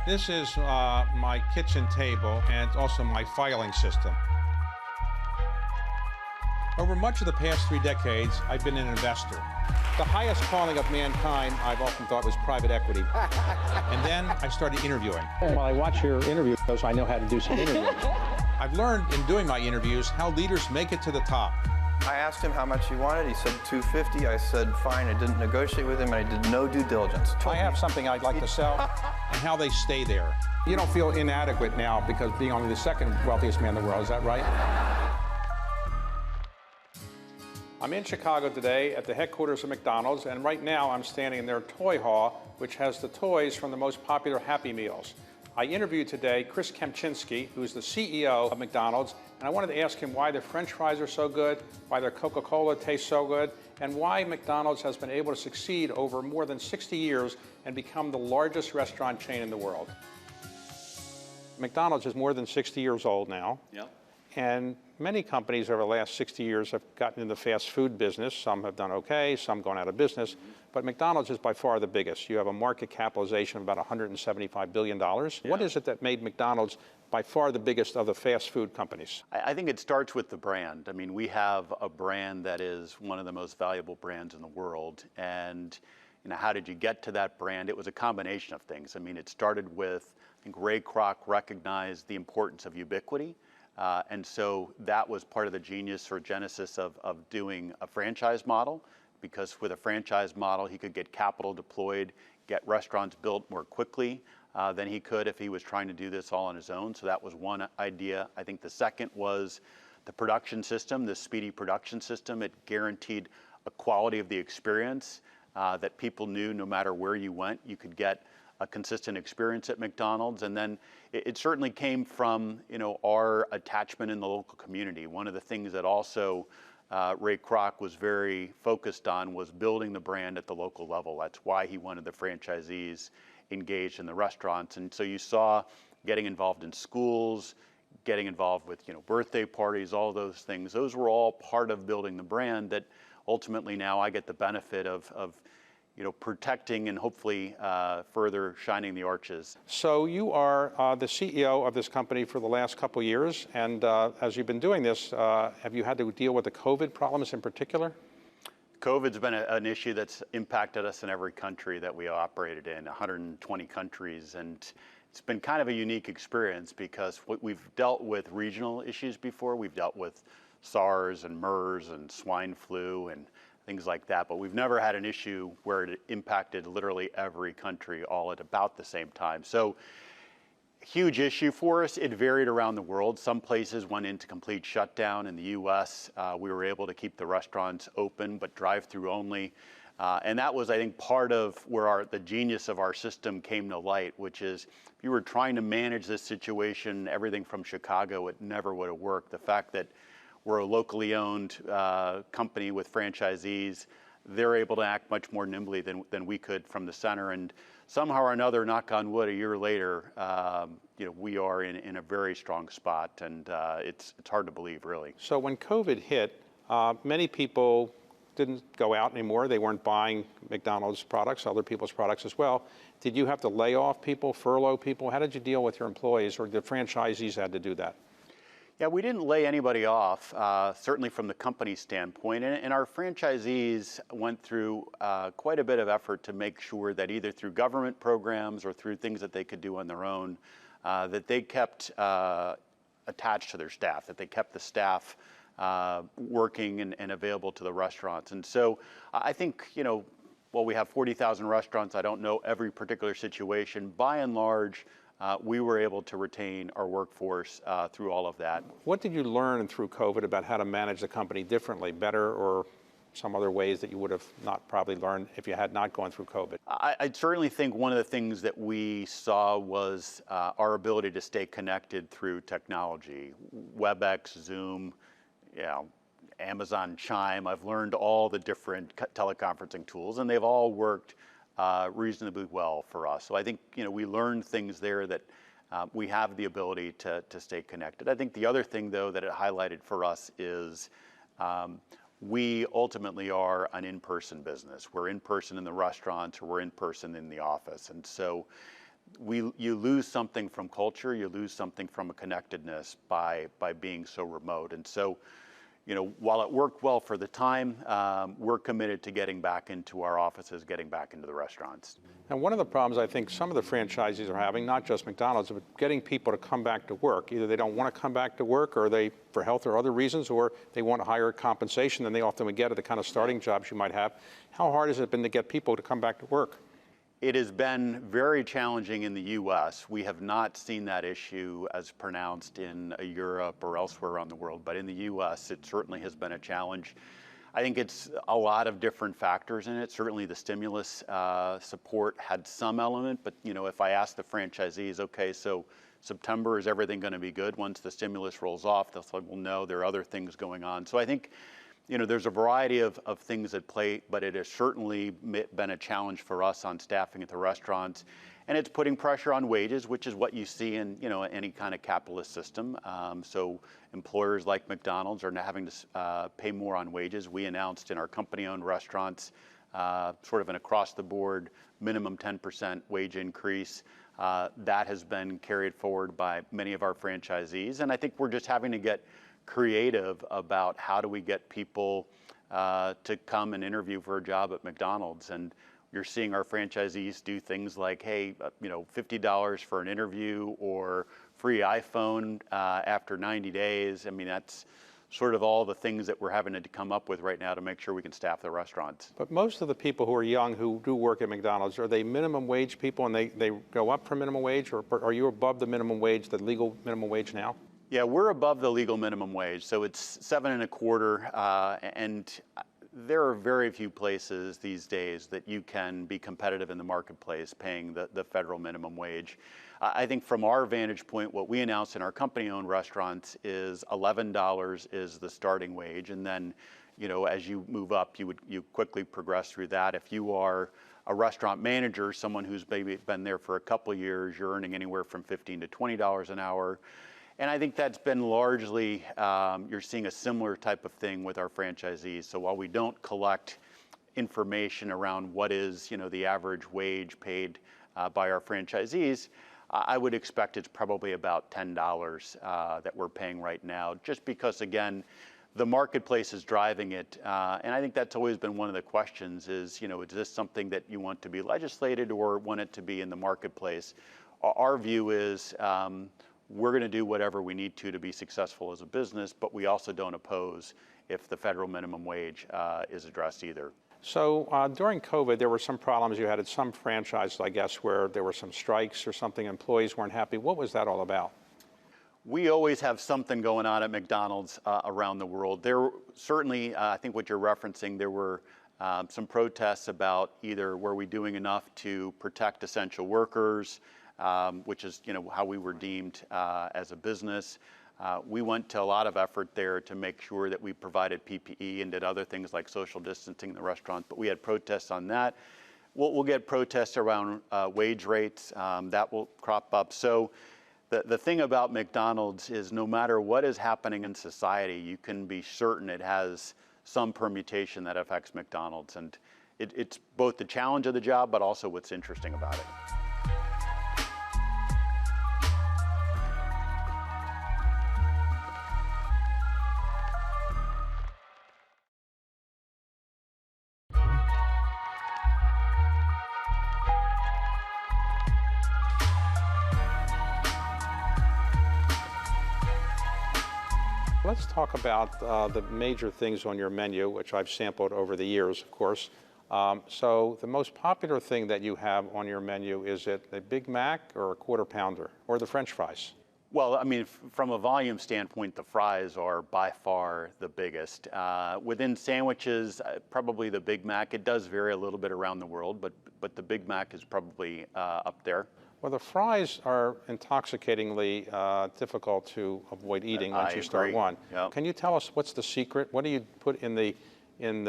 This is my kitchen table, and it's also my filing system. Over much of the past 3 decades, I've been an investor. The highest calling of mankind, I've often thought, was private equity. And then I started interviewing. Well, I watch your interviews, so I know how to do some interviewing. I've learned in doing my interviews how leaders make it to the top. I asked him how much he wanted. He said $250. I said fine. I didn't negotiate with him, and I did no due diligence. I have something I'd like to sell, and how they stay there. You don't feel inadequate now because being only the second wealthiest man in the world, is that right? I'm in Chicago today at the headquarters of McDonald's, and right now I'm standing in their toy hall, which has the toys from the most popular Happy Meals. I interviewed today Chris Kempczinski, who's the CEO of McDonald's, and I wanted to ask him why their French fries are so good, why their Coca-Cola tastes so good, and why McDonald's has been able to succeed over more than 60 years and become the largest restaurant chain in the world. McDonald's is more than 60 years old now. Yep. And many companies over the last 60 years have gotten in the fast food business. Some have done okay, some gone out of business. But McDonald's is by far the biggest. You have a market capitalization of about $175 billion. Yeah. What is it that made McDonald's by far the biggest of the fast food companies? I think it starts with the brand. I mean, we have a brand that is one of the most valuable brands in the world. And how did you get to that brand? It was a combination of things. I mean, it started with, I think Ray Kroc recognized the importance of ubiquity. And so that was part of the genius or genesis of doing a franchise model, because with a franchise model, he could get capital deployed, get restaurants built more quickly than he could if he was trying to do this all on his own. So that was one idea. I think the second was the production system, the speedy production system. It guaranteed a quality of the experience that people knew no matter where you went, you could get a consistent experience at McDonald's. And then it certainly came from our attachment in the local community. One of the things that also Ray Kroc was very focused on was building the brand at the local level. That's why he wanted the franchisees engaged in the restaurants. And so you saw getting involved in schools, getting involved with birthday parties, all those things. Those were all part of building the brand that ultimately now I get the benefit of protecting and hopefully further shining the arches. So you are the CEO of this company for the last couple of years, and as you've been doing this, have you had to deal with the COVID problems in particular? COVID's been an issue that's impacted us in every country that we operated in, 120 countries, and it's been kind of a unique experience because we've dealt with regional issues before. We've dealt with SARS and MERS and swine flu and things like that, but we've never had an issue where it impacted literally every country all at about the same time. So huge issue for us. It varied around the world. Some places went into complete shutdown. In the US, we were able to keep the restaurants open, but drive-through only. And that was, I think, part of where the genius of our system came to light, which is if you were trying to manage this situation, everything from Chicago, it never would have worked. The fact that we're a locally owned company with franchisees, they're able to act much more nimbly than we could from the center. And somehow or another, knock on wood, a year later, we are in a very strong spot, and it's hard to believe, really. So when COVID hit, many people didn't go out anymore. They weren't buying McDonald's products, other people's products as well. Did you have to lay off people, furlough people? How did you deal with your employees, or the franchisees had to do that? Yeah, we didn't lay anybody off, certainly from the company standpoint. And our franchisees went through quite a bit of effort to make sure that either through government programs or through things that they could do on their own, that they kept attached to their staff, that they kept the staff working and available to the restaurants. And so I think, while we have 40,000 restaurants, I don't know every particular situation. By and large, we were able to retain our workforce through all of that. What did you learn through COVID about how to manage the company differently, better, or some other ways that you would have not probably learned if you had not gone through COVID? I certainly think one of the things that we saw was our ability to stay connected through technology. WebEx, Zoom, Amazon Chime. I've learned all the different teleconferencing tools, and they've all worked reasonably well for us. So I think we learned things there that we have the ability to stay connected. I think the other thing, though, that it highlighted for us is we ultimately are an in-person business. We're in person in the restaurants, or we're in person in the office. And so you lose something from culture, you lose something from a connectedness by being so remote. And so, while it worked well for the time, we're committed to getting back into our offices, getting back into the restaurants. And one of the problems I think some of the franchisees are having, not just McDonald's, but getting people to come back to work. Either they don't want to come back to work, or they, for health or other reasons, or they want higher compensation than they often would get at the kind of starting jobs you might have. How hard has it been to get people to come back to work? It has been very challenging in the U.S. We have not seen that issue as pronounced in Europe or elsewhere around the world, but in the U.S. it certainly has been a challenge. I think it's a lot of different factors in it. Certainly the stimulus support had some element, but if I ask the franchisees, okay, so September, is everything going to be good once the stimulus rolls off? They'll say, well, no, there are other things going on. So I think there's a variety of things at play, but it has certainly been a challenge for us on staffing at the restaurants. And it's putting pressure on wages, which is what you see in any kind of capitalist system. So employers like McDonald's are now having to pay more on wages. We announced in our company-owned restaurants sort of an across-the-board minimum 10% wage increase. That has been carried forward by many of our franchisees. And I think we're just having to get creative about how do we get people to come and interview for a job at McDonald's. And you're seeing our franchisees do things like, hey, $50 for an interview, or free iPhone after 90 days. I mean, that's sort of all the things that we're having to come up with right now to make sure we can staff the restaurants. But most of the people who are young who do work at McDonald's, are they minimum wage people and they go up for minimum wage, or are you above the minimum wage, the legal minimum wage now? Yeah, we're above the legal minimum wage, so it's $7.25, and there are very few places these days that you can be competitive in the marketplace paying the federal minimum wage. I think from our vantage point, what we announced in our company-owned restaurants is $11 is the starting wage, and then as you move up, you quickly progress through that. If you are a restaurant manager, someone who's maybe been there for a couple of years, you're earning anywhere from $15 to $20 an hour. And I think that's been largely, you're seeing a similar type of thing with our franchisees. So while we don't collect information around what is, the average wage paid by our franchisees, I would expect it's probably about $10 that we're paying right now, just because, again, the marketplace is driving it. And I think that's always been one of the questions is, is this something that you want to be legislated or want it to be in the marketplace? Our view is, we're going to do whatever we need to be successful as a business, but we also don't oppose if the federal minimum wage is addressed either. So during COVID, there were some problems you had at some franchises, I guess, where there were some strikes or something, employees weren't happy. What was that all about? We always have something going on at McDonald's around the world. There certainly, I think what you're referencing, there were some protests about either were we doing enough to protect essential workers, which is how we were deemed as a business. We went to a lot of effort there to make sure that we provided PPE and did other things like social distancing in the restaurant, but we had protests on that. We'll get protests around wage rates. That will crop up. So the thing about McDonald's is no matter what is happening in society, you can be certain it has some permutation that affects McDonald's. And it's both the challenge of the job, but also what's interesting about it. Let's talk about the major things on your menu, which I've sampled over the years, of course. So the most popular thing that you have on your menu, is it a Big Mac or a Quarter Pounder or the French fries? Well, I mean, from a volume standpoint, the fries are by far the biggest. Within sandwiches, probably the Big Mac. It does vary a little bit around the world, but the Big Mac is probably up there. Well, the fries are intoxicatingly difficult to avoid eating once you start one. Yep. Can you tell us what's the secret? What do you put in the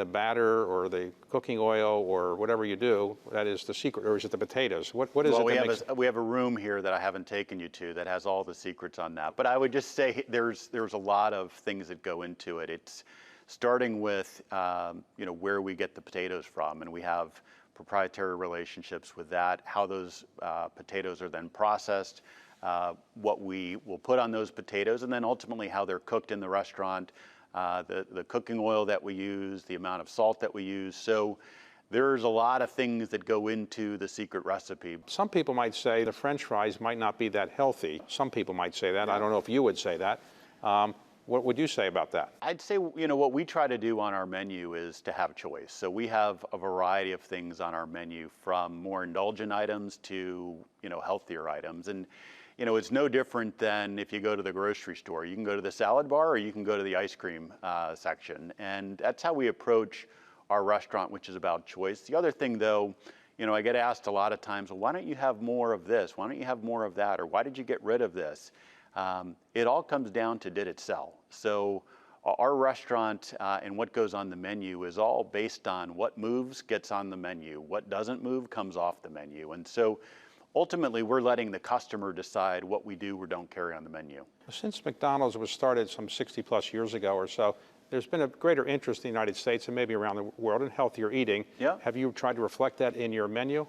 batter or the cooking oil or whatever you do? That is the secret, or is it the potatoes? What is well, it? We have a room here that I haven't taken you to that has all the secrets on that. But I would just say there's a lot of things that go into it. It's starting with where we get the potatoes from, and we have proprietary relationships with that, how those potatoes are then processed, what we will put on those potatoes, and then ultimately how they're cooked in the restaurant, the cooking oil that we use, the amount of salt that we use. So there's a lot of things that go into the secret recipe. Some people might say the French fries might not be that healthy. Some people might say that. I don't know if you would say that. What would you say about that? I'd say, what we try to do on our menu is to have choice. So we have a variety of things on our menu, from more indulgent items to, healthier items. And, it's no different than if you go to the grocery store. You can go to the salad bar or you can go to the ice cream section. And that's how we approach our restaurant, which is about choice. The other thing, though, I get asked a lot of times, well, why don't you have more of this? Why don't you have more of that? Or why did you get rid of this? It all comes down to, did it sell? So our restaurant and what goes on the menu is all based on what moves gets on the menu. What doesn't move comes off the menu. And so ultimately, we're letting the customer decide what we do or don't carry on the menu. Since McDonald's was started some 60 plus years ago or so, there's been a greater interest in the United States and maybe around the world in healthier eating. Yeah. Have you tried to reflect that in your menu?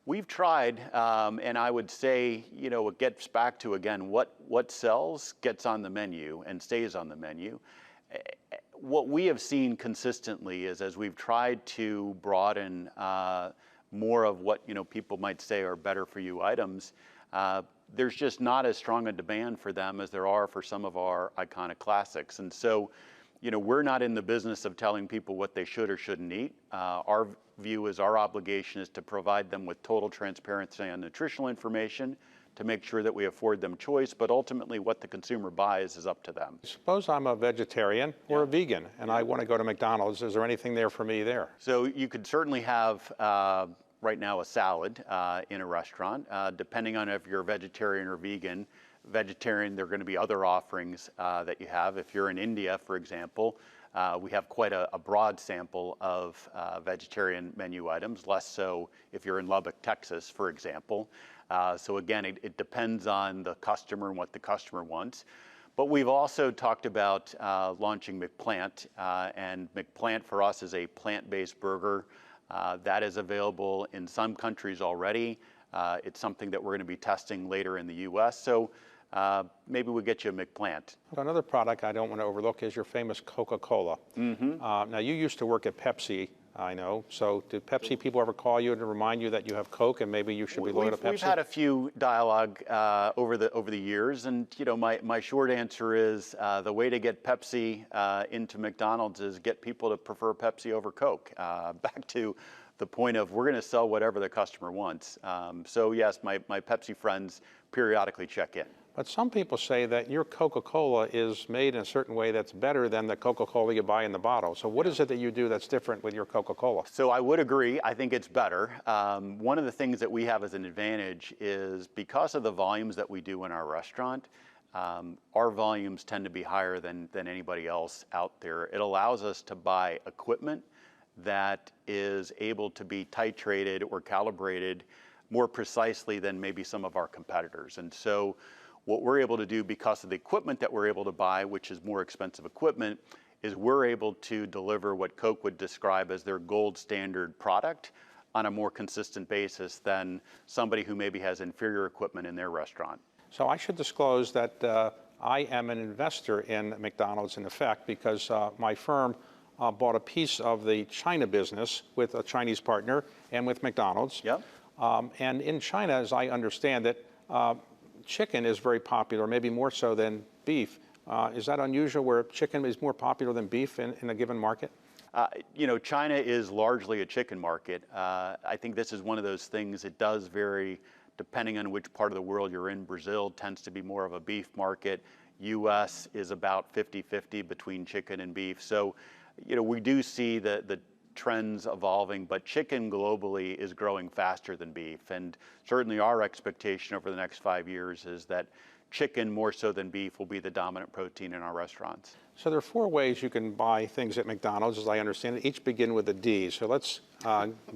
We've tried, and I would say, it gets back to, again, what sells gets on the menu and stays on the menu. What we have seen consistently is, as we've tried to broaden more of what people might say are better for you items, there's just not as strong a demand for them as there are for some of our iconic classics. And so, we're not in the business of telling people what they should or shouldn't eat. Our view is, our obligation is to provide them with total transparency on nutritional information to make sure that we afford them choice, but ultimately what the consumer buys is up to them. Suppose I'm a vegetarian or a vegan and I want to go to McDonald's. Is there anything there for me there? So you could certainly have right now a salad in a restaurant, depending on if you're a vegetarian or vegan. Vegetarian, there are going to be other offerings that you have. If you're in India, for example, we have quite a broad sample of vegetarian menu items, less so if you're in Lubbock, Texas, for example. So again, it depends on the customer and what the customer wants. But we've also talked about launching McPlant, and McPlant for us is a plant-based burger that is available in some countries already. It's something that we're going to be testing later in the U.S. So maybe we'll get you a McPlant. Another product I don't want to overlook is your famous Coca-Cola. Mm-hmm. Now, you used to work at Pepsi, I know. So did Pepsi people ever call you to remind you that you have Coke and maybe you should be loyal to Pepsi? We've had a few dialogue over the years, and my short answer is the way to get Pepsi into McDonald's is get people to prefer Pepsi over Coke. Back to the point of, we're going to sell whatever the customer wants. So yes, my Pepsi friends periodically check in. But some people say that your Coca-Cola is made in a certain way that's better than the Coca-Cola you buy in the bottle. So what is it that you do that's different with your Coca-Cola? So I would agree. I think it's better. One of the things that we have as an advantage is, because of the volumes that we do in our restaurant, our volumes tend to be higher than anybody else out there. It allows us to buy equipment that is able to be titrated or calibrated more precisely than maybe some of our competitors. And so what we're able to do, because of the equipment that we're able to buy, which is more expensive equipment, is we're able to deliver what Coke would describe as their gold standard product on a more consistent basis than somebody who maybe has inferior equipment in their restaurant. So I should disclose that I am an investor in McDonald's, in effect, because my firm bought a piece of the China business with a Chinese partner and with McDonald's. Yep. And in China, as I understand it, chicken is very popular, maybe more so than beef. Is that unusual, where chicken is more popular than beef in a given market? China is largely a chicken market. I think this is one of those things, it does vary depending on which part of the world you're in. Brazil tends to be more of a beef market. U.S. is about 50-50 between chicken and beef. So, we do see the trends evolving, but chicken globally is growing faster than beef. And certainly our expectation over the next 5 years is that chicken, more so than beef, will be the dominant protein in our restaurants. So there are 4 ways you can buy things at McDonald's, as I understand it. Each begin with a D. So let's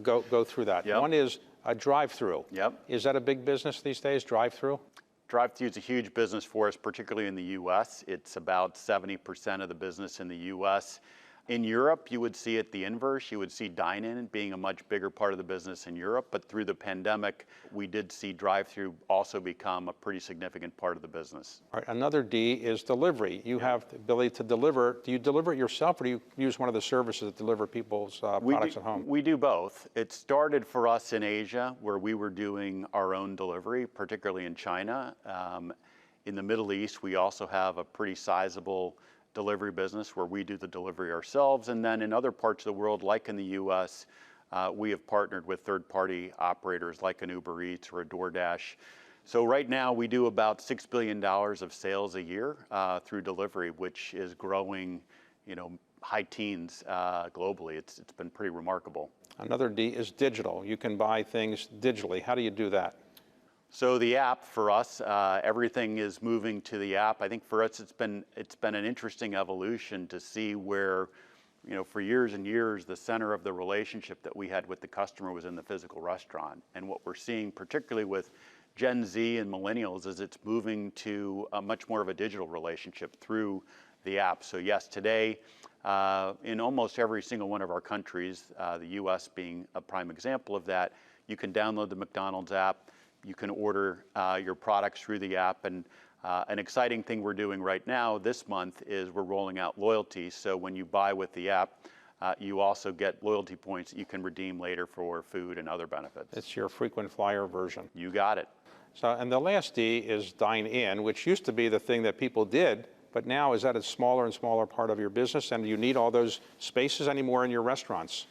go through that. Yep. One is a drive-through. Yep. Is that a big business these days, drive-through? Drive-through is a huge business for us, particularly in the U.S. It's about 70% of the business in the U.S. In Europe, you would see it the inverse. You would see dine-in being a much bigger part of the business in Europe, but through the pandemic, we did see drive-through also become a pretty significant part of the business. All right, another D is delivery. You have the ability to deliver. Do you deliver it yourself, or do you use one of the services that deliver people's products at home? We do both. It started for us in Asia, where we were doing our own delivery, particularly in China. In the Middle East, we also have a pretty sizable delivery business where we do the delivery ourselves. And then in other parts of the world, like in the US, we have partnered with third-party operators like an Uber Eats or a DoorDash. So right now we do about $6 billion of sales a year through delivery, which is growing, high teens globally. It's been pretty remarkable. Another D is digital. You can buy things digitally. How do you do that? So the app for us, everything is moving to the app. I think for us, it's been an interesting evolution to see where, for years and years, the center of the relationship that we had with the customer was in the physical restaurant. And what we're seeing, particularly with Gen Z and millennials, is it's moving to a much more of a digital relationship through the app. So yes, today, in almost every single one of our countries, the US being a prime example of that, you can download the McDonald's app. You can order your products through the app, and an exciting thing we're doing right now this month is we're rolling out loyalty. So when you buy with the app, you also get loyalty points that you can redeem later for food and other benefits. It's your frequent flyer version. You got it. So, and the last D is dine in, which used to be the thing that people did, but now is that a smaller and smaller part of your business, and do you need all those spaces anymore in your restaurants?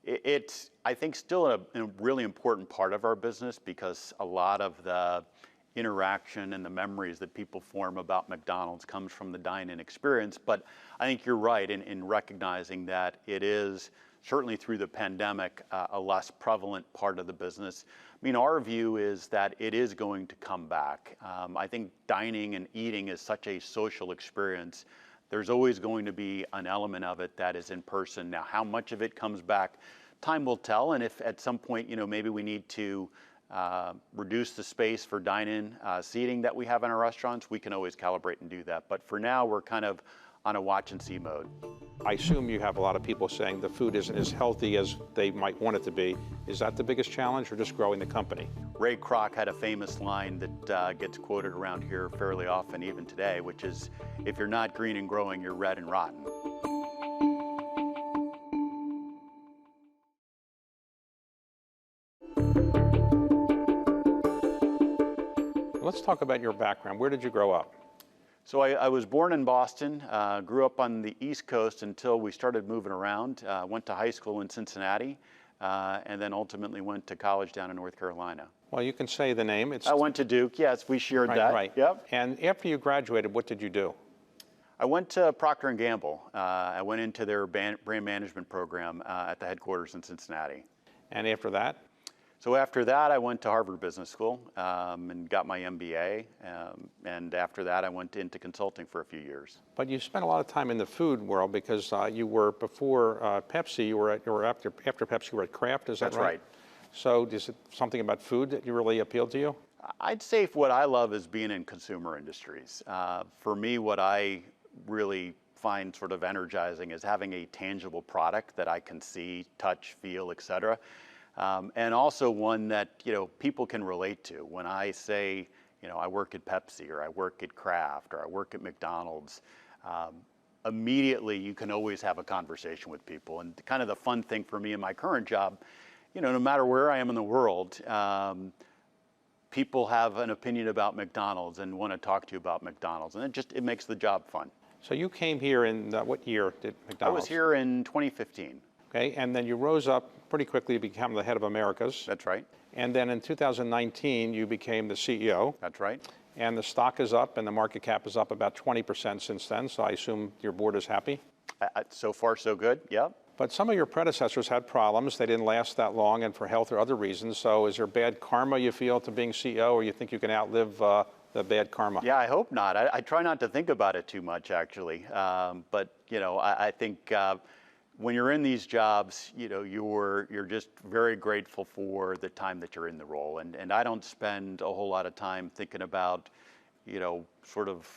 It's, I think, still a really important part of our business because a lot of the interaction and the memories that people form about McDonald's comes from the dine-in experience. But I think you're right in recognizing that it is, certainly through the pandemic, a less prevalent part of the business. I mean, our view is that it is going to come back. I think dining and eating is such a social experience. There's always going to be an element of it that is in person. Now, how much of it comes back, time will tell. And if at some point, maybe we need to reduce the space for dine-in seating that we have in our restaurants, we can always calibrate and do that. But for now, we're kind of on a watch and see mode. I assume you have a lot of people saying the food isn't as healthy as they might want it to be. Is that the biggest challenge, or just growing the company? Ray Kroc had a famous line that gets quoted around here fairly often, even today, which is, if you're not green and growing, you're red and rotten. Let's talk about your background. Where did you grow up? So I was born in Boston, grew up on the East Coast until we started moving around, went to high school in Cincinnati, and then ultimately went to college down in North Carolina. Well, you can say the name. I went to Duke, yes, we shared that. Right. Yep. And after you graduated, what did you do? I went to Procter & Gamble. I went into their brand management program at the headquarters in Cincinnati. And after that? So after that, I went to Harvard Business School and got my MBA. And after that, I went into consulting for a few years. But you spent a lot of time in the food world because you were, before Pepsi, after Pepsi, you were at Kraft, is that right? That's right. So is it something about food that really appealed to you? I'd say what I love is being in consumer industries. For me, what I really find sort of energizing is having a tangible product that I can see, touch, feel, et cetera. And also one that, people can relate to. When I say, I work at Pepsi, or I work at Kraft, or I work at McDonald's, immediately you can always have a conversation with people. And kind of the fun thing for me in my current job, no matter where I am in the world, people have an opinion about McDonald's and want to talk to you about McDonald's. And it makes the job fun. So you came here in, what year did McDonald's? I was here in 2015. Okay, and then you rose up pretty quickly to become the head of Americas. That's right. And then in 2019, you became the CEO. That's right. And the stock is up and the market cap is up about 20% since then, so I assume your board is happy? So far, so good, yep. But some of your predecessors had problems. They didn't last that long, and for health or other reasons. So is there bad karma, you feel, to being CEO, or you think you can outlive the bad karma? Yeah, I hope not. I try not to think about it too much, actually. But, I think when you're in these jobs, you're just very grateful for the time that you're in the role. And I don't spend a whole lot of time thinking about, sort of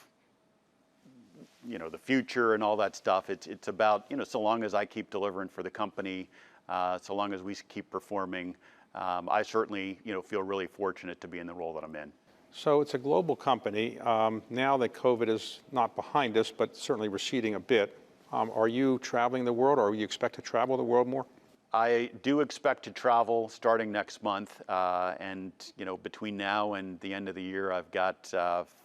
the future and all that stuff. It's about, so long as I keep delivering for the company, so long as we keep performing, I certainly, feel really fortunate to be in the role that I'm in. So it's a global company. Now that COVID is not behind us, but certainly receding a bit, are you traveling the world, or you expect to travel the world more? I do expect to travel starting next month, and between now and the end of the year, I've got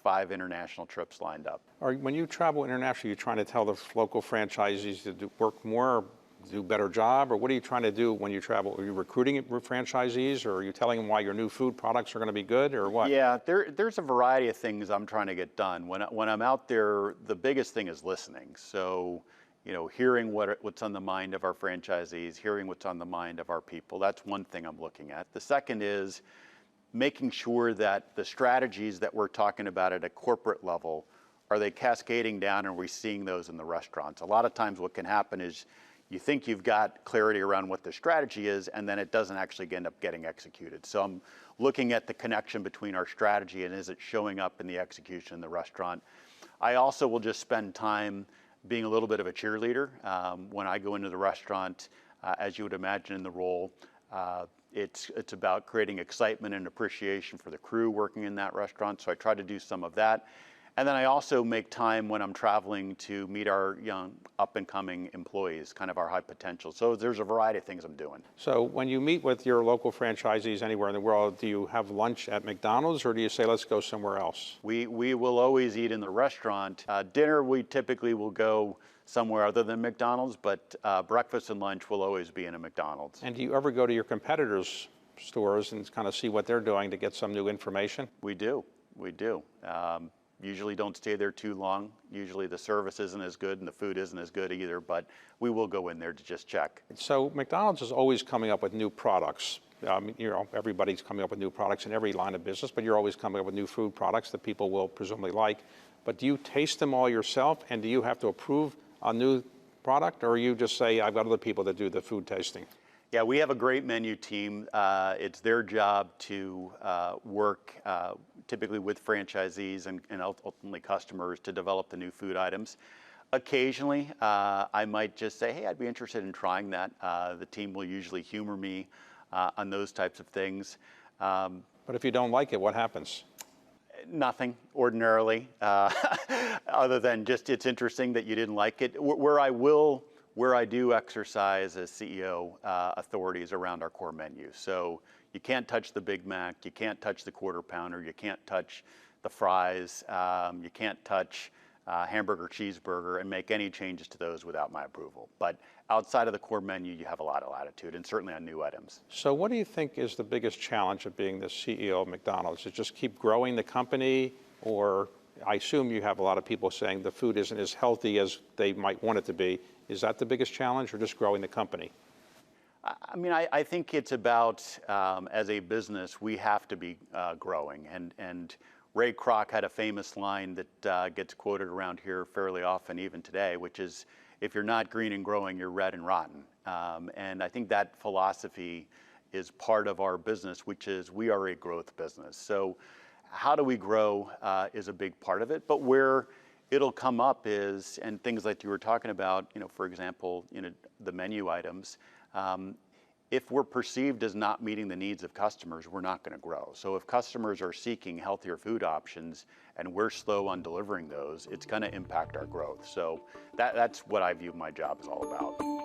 5 international trips lined up. When you travel internationally, you're trying to tell the local franchisees to work more, do a better job, or what are you trying to do when you travel? Are you recruiting franchisees, or are you telling them why your new food products are going to be good, or what? Yeah, there's a variety of things I'm trying to get done. When I'm out there, the biggest thing is listening. So, hearing what's on the mind of our franchisees, hearing what's on the mind of our people. That's one thing I'm looking at. The second is making sure that the strategies that we're talking about at a corporate level, are they cascading down, and are we seeing those in the restaurants? A lot of times what can happen is you think you've got clarity around what the strategy is, and then it doesn't actually end up getting executed. So I'm looking at the connection between our strategy and is it showing up in the execution in the restaurant. I also will just spend time being a little bit of a cheerleader. When I go into the restaurant, as you would imagine in the role, it's about creating excitement and appreciation for the crew working in that restaurant. So I try to do some of that. And then I also make time when I'm traveling to meet our young up-and-coming employees, kind of our high potential. So there's a variety of things I'm doing. So when you meet with your local franchisees anywhere in the world, do you have lunch at McDonald's, or do you say, let's go somewhere else? We will always eat in the restaurant. Dinner, we typically will go somewhere other than McDonald's, but breakfast and lunch will always be in a McDonald's. And do you ever go to your competitors' stores and kind of see what they're doing to get some new information? We do. Usually don't stay there too long. Usually the service isn't as good and the food isn't as good either, but we will go in there to just check. So McDonald's is always coming up with new products. Everybody's coming up with new products in every line of business, but you're always coming up with new food products that people will presumably like. But do you taste them all yourself, and do you have to approve a new product, or you just say, I've got other people that do the food tasting? Yeah, we have a great menu team. It's their job to work typically with franchisees and ultimately customers to develop the new food items. Occasionally, I might just say, hey, I'd be interested in trying that. The team will usually humor me on those types of things. But if you don't like it, what happens? Nothing, ordinarily, other than just it's interesting that you didn't like it. Where I do exercise as CEO authorities around our core menu. So you can't touch the Big Mac, you can't touch the Quarter Pounder, you can't touch the fries, you can't touch hamburger, cheeseburger, and make any changes to those without my approval. But outside of the core menu, you have a lot of latitude, and certainly on new items. So what do you think is the biggest challenge of being the CEO of McDonald's? Is it just keep growing the company, or I assume you have a lot of people saying the food isn't as healthy as they might want it to be. Is that the biggest challenge, or just growing the company? I mean, I think it's about, as a business, we have to be growing. And Ray Kroc had a famous line that gets quoted around here fairly often, even today, which is, if you're not green and growing, you're red and rotten. And I think that philosophy is part of our business, which is we are a growth business. So how do we grow is a big part of it. But where it'll come up is, and things like you were talking about, for example, the menu items, if we're perceived as not meeting the needs of customers, we're not going to grow. So if customers are seeking healthier food options and we're slow on delivering those, it's going to impact our growth. So that's what I view my job is all about.